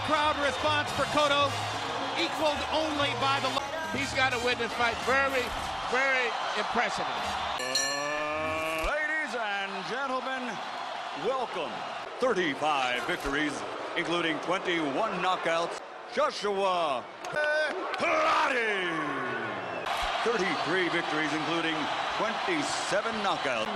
crowd response for Cotto, equaled only by the... He's got to win this fight very, very impressively. Ladies and gentlemen, welcome. 35 victories, including 21 knockouts, Joshua Clottey. 33 victories, including 27 knockouts,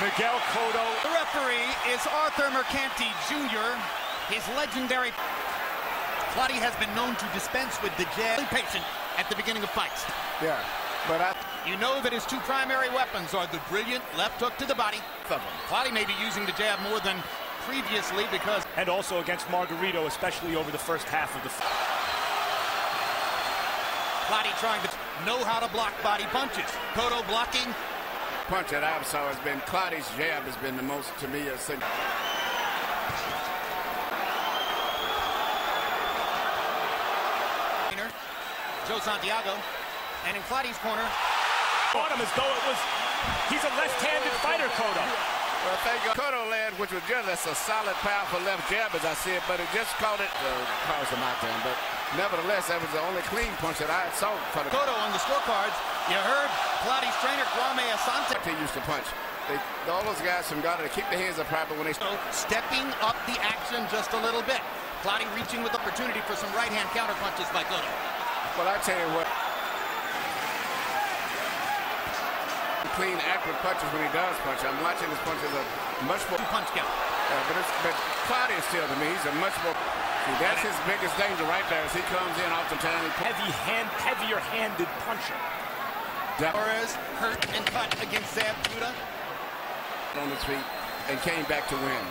Miguel Cotto. The referee is Arthur Mercanti Jr. His legendary... Clottey has been known to dispense with the jab. Patient at the beginning of fights. Yeah, but You know that his two primary weapons are the brilliant left hook to the body. Clottey may be using the jab more than previously because... And also against Margarito, especially over the first half of the fight. Clottey trying to know how to block body punches. Cotto blocking. punch that I saw has been Clottey's jab has been the most, to me, Joe Santiago, and in Clottey's corner. On him as though it was, he's a left-handed fighter, Cotto. Well, thank you. Cotto land, which was just that's a solid, powerful left jab, as I see it, but it just caught it, caused him out there. But nevertheless, that was the only clean punch that I saw for the Cotto on the scorecards. You heard Clottey's trainer, Kwame Asante. He used to punch. All those guys from Ghana, they keep their hands up proper when they... Stepping up the action just a little bit. Clottey reaching with opportunity for some right-hand counter punches by Cotto. Well, I tell you what. Clean, accurate punches when he does punch. I'm watching his punches a much more... Punch count. But Clottey is still, to me, he's a much more... See, that's his biggest danger right there as he comes in off the time. Heavier-handed puncher. Torres hurt and cut against Zab Judah. On his feet and came back to win.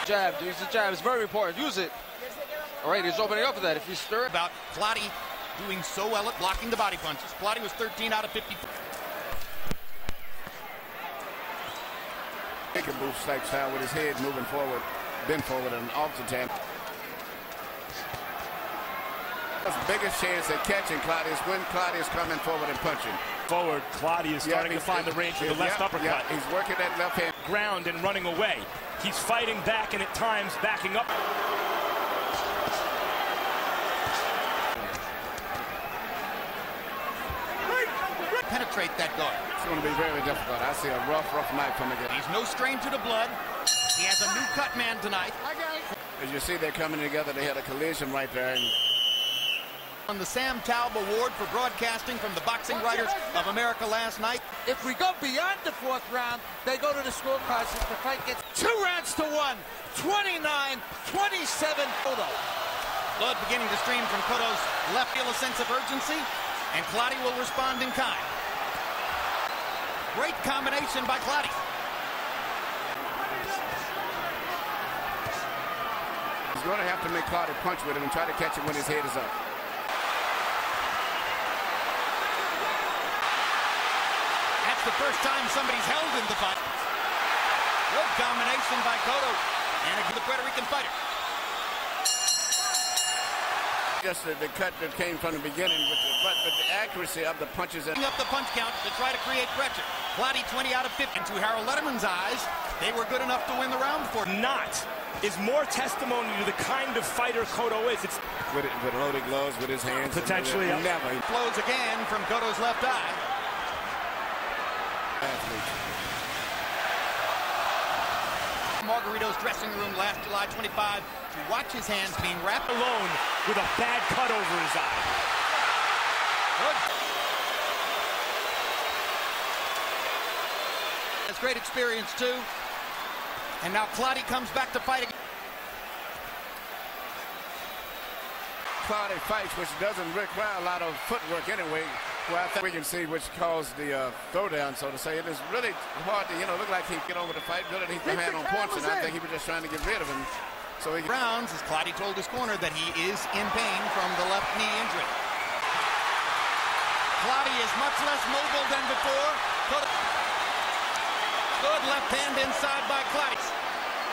Jab, use the jab. It's very important. Use it. All right, he's opening up for that. If you stir about Clottey doing so well at blocking the body punches. Clottey was 13 out of 50. Take a boost like style with his head moving forward, bend forward and off the tap. The biggest chance at catching Clottey is when Clottey is coming forward and punching. Forward, Clottey is starting to find the range with the left uppercut. Yeah, he's working that left hand. Ground and running away. He's fighting back and at times backing up. Penetrate that guard. It's going to be very difficult. I see a rough night coming in. He's no strain to the blood. He has a new cut man tonight. As you see, they're coming together. They had a collision right there. And on the Sam Taub Award for broadcasting from the Boxing Writers of America last night. If we go beyond the fourth round, they go to the scorecards if the fight gets 2 rounds to 1. 29-27 Cotto. Blood beginning to stream from Cotto's left. Feel a sense of urgency, and Clottey will respond in kind. Great combination by Clottey. He's going to have to make Clottey punch with him and try to catch him when his head is up. That's the first time somebody's held in the fight. Good combination by Cotto and the Puerto Rican fighter. Just the cut that came from the beginning, but the accuracy of the punches. Up the punch count to try to create pressure. Clottey 20 out of 50. And to Harold Letterman's eyes, they were good enough to win the round for. Not is more testimony to the kind of fighter Cotto is. It's with loaded gloves, with his hands. Potentially. Never. Flows again from Cotto's left eye. Margarito's dressing room last July 25 to watch his hands being wrapped alone with a bad cut over his eye. Good. Has great experience too. And now Clottey comes back to fight again. Clottey fights, which doesn't require a lot of footwork anyway. Well, I think we can see which caused the throwdown, so to say. It is really hard to, look like he can get over the fight. Good, he's the hand on points, and I think he was just trying to get rid of him. So he rounds as Clottey told his corner that he is in pain from the left knee injury. Clottey is much less mobile than before. Good left hand inside by Clottey.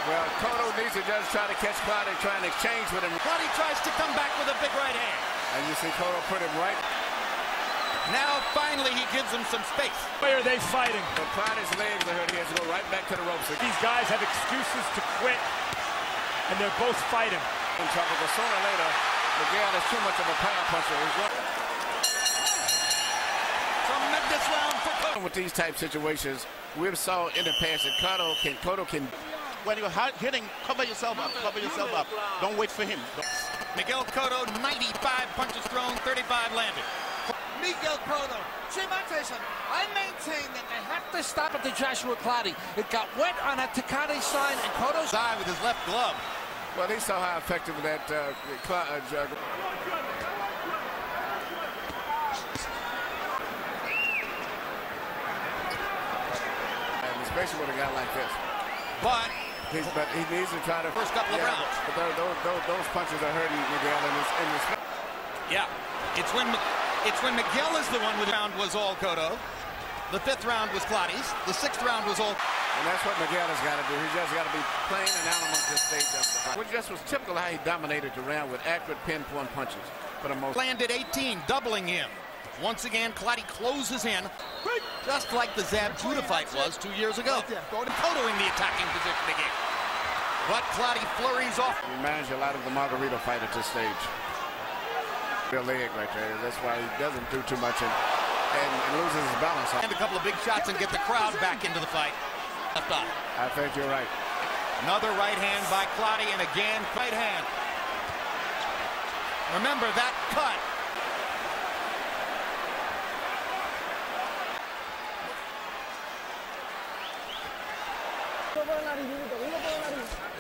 Well, Cotto needs to just try to catch Clottey, trying to exchange with him. Clottey tries to come back with a big right hand. And you see Cotto put him right. Now, finally, he gives him some space. Why are they fighting? But Clottey's legs are hurt. He has to go right back to the ropes. These guys have excuses to quit, and they're both fighting. In trouble, but sooner or later, Miguel is too much of a power puncher. Tremendous round for Cotto. With these type situations, we've saw in the past that Cotto can. When you're hitting, cover yourself up. Cover yourself up. Don't wait for him. Miguel Cotto, 95 punches thrown, 35 landed. Miguel Cotto. I maintain that they have to stop at the Joshua Clottey. It got wet on a Takane sign, and Cotto's Eye with his left glove. Well, they saw how effective that and especially with a guy like this. But he needs to try to first couple of rounds. But those punches are hurting Miguel in this. Yeah, it's when Miguel is the one with the round was all Cotto. The 5th round was Clottey's. The 6th round was all. And that's what Miguel has got to do. He's just got to be playing an animal at this stage of the fight. Which just was typical how he dominated the round with accurate pinpoint punches for the most. Landed 18, doubling him. Once again, Clottey closes in, just like the Zab Judah fight was 2 years ago. Cotto in the attacking position again. But Clottey flurries off. He managed a lot of the Margarito fight at this stage. Real leg right there. That's why he doesn't do too much and loses his balance. And a couple of big shots and get the crowd back into the fight. Left eye. I think you're right. Another right hand by Clottey, and again, right hand. Remember that cut.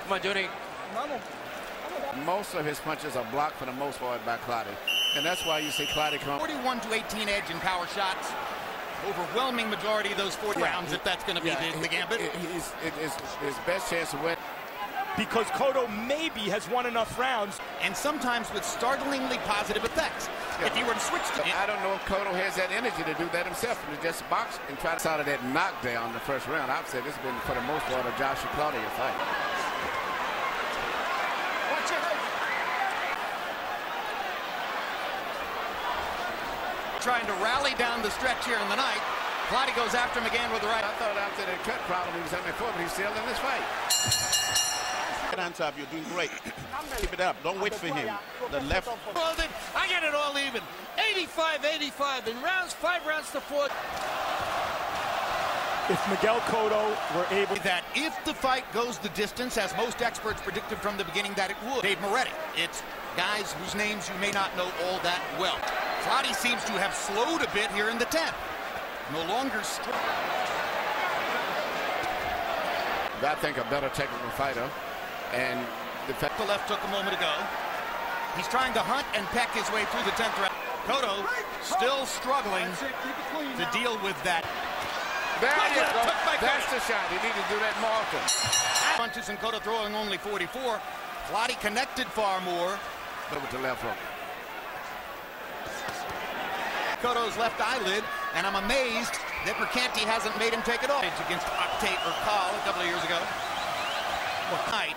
Come on, Johnny. Most of his punches are blocked for the most part by Clottey. And that's why you see Clottey come. 41 to 18 edge in power shots. Overwhelming majority of those 40 rounds, if that's going to be the gambit. His best chance to win. Because Cotto maybe has won enough rounds. And sometimes with startlingly positive effects. Yeah. If he were to switch to I don't know if Cotto has that energy to do that himself, to just box and try to out of that knockdown in the first round. I've said this has been, for the most part, a Joshua Clottey fight. Trying to rally down the stretch here in the night. Clottey goes after him again with the right. I thought after that cut problem he was having before, but he's still in this fight. Hands up, you're doing great. Keep it up. Don't wait for him. The left. Well, then, I get it all even. 85-85 in rounds, 5 rounds to 4. If Miguel Cotto were able... That if the fight goes the distance, as most experts predicted from the beginning that it would. Dave Moretti. It's guys whose names you may not know all that well. Clottey seems to have slowed a bit here in the 10th. No longer... I think a better technical fighter. And the left took a moment ago. He's trying to hunt and peck his way through the 10th round. Cotto still struggling to deal with that. There you go. That's the shot. He needs to do that more often. Punches and Cotto throwing only 44. Clottey connected far more. With the left hook. Cotto's left eyelid, and I'm amazed that Mercanti hasn't made him take it off. Against Octay Urcal a couple of years ago. Night.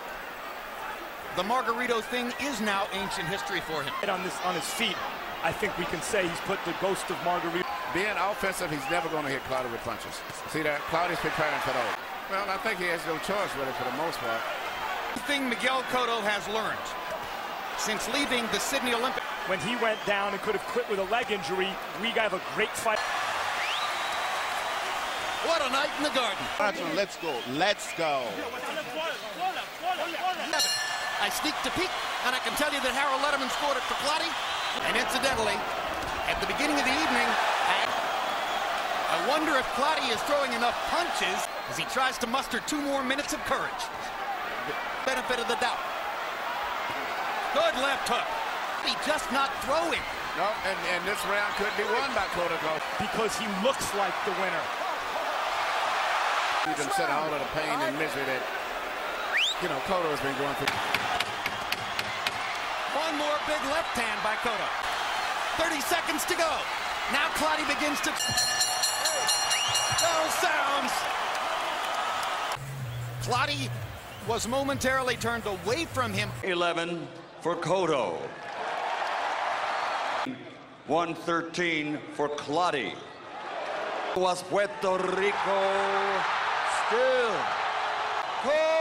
The Margarito thing is now ancient history for him. On his feet, I think we can say he's put the ghost of Margarito. Being offensive, he's never going to hit Clottey with punches. See that? Clottey's preparing for those. Well, I think he has no choice really for the most part. The thing Miguel Cotto has learned since leaving the Sydney Olympics. When he went down and could have quit with a leg injury, we have a great fight. What a night in the garden. Let's go. Let's go. I sneaked a peek, and I can tell you that Harold Letterman scored it for Clottey. And incidentally, at the beginning of the evening, I wonder if Clottey is throwing enough punches as he tries to muster 2 more minutes of courage. Benefit of the doubt. Good left hook. He just not throwing. No, and this round could be won by Cotto because he looks like the winner. You can set all of the pain and misery that Cotto has been going through. One more big left hand by Cotto. 30 seconds to go. Now Clottey begins to... Those sounds. Clottey was momentarily turned away from him. 11 for Cotto. 113 for Clottey. Was Puerto Rico still.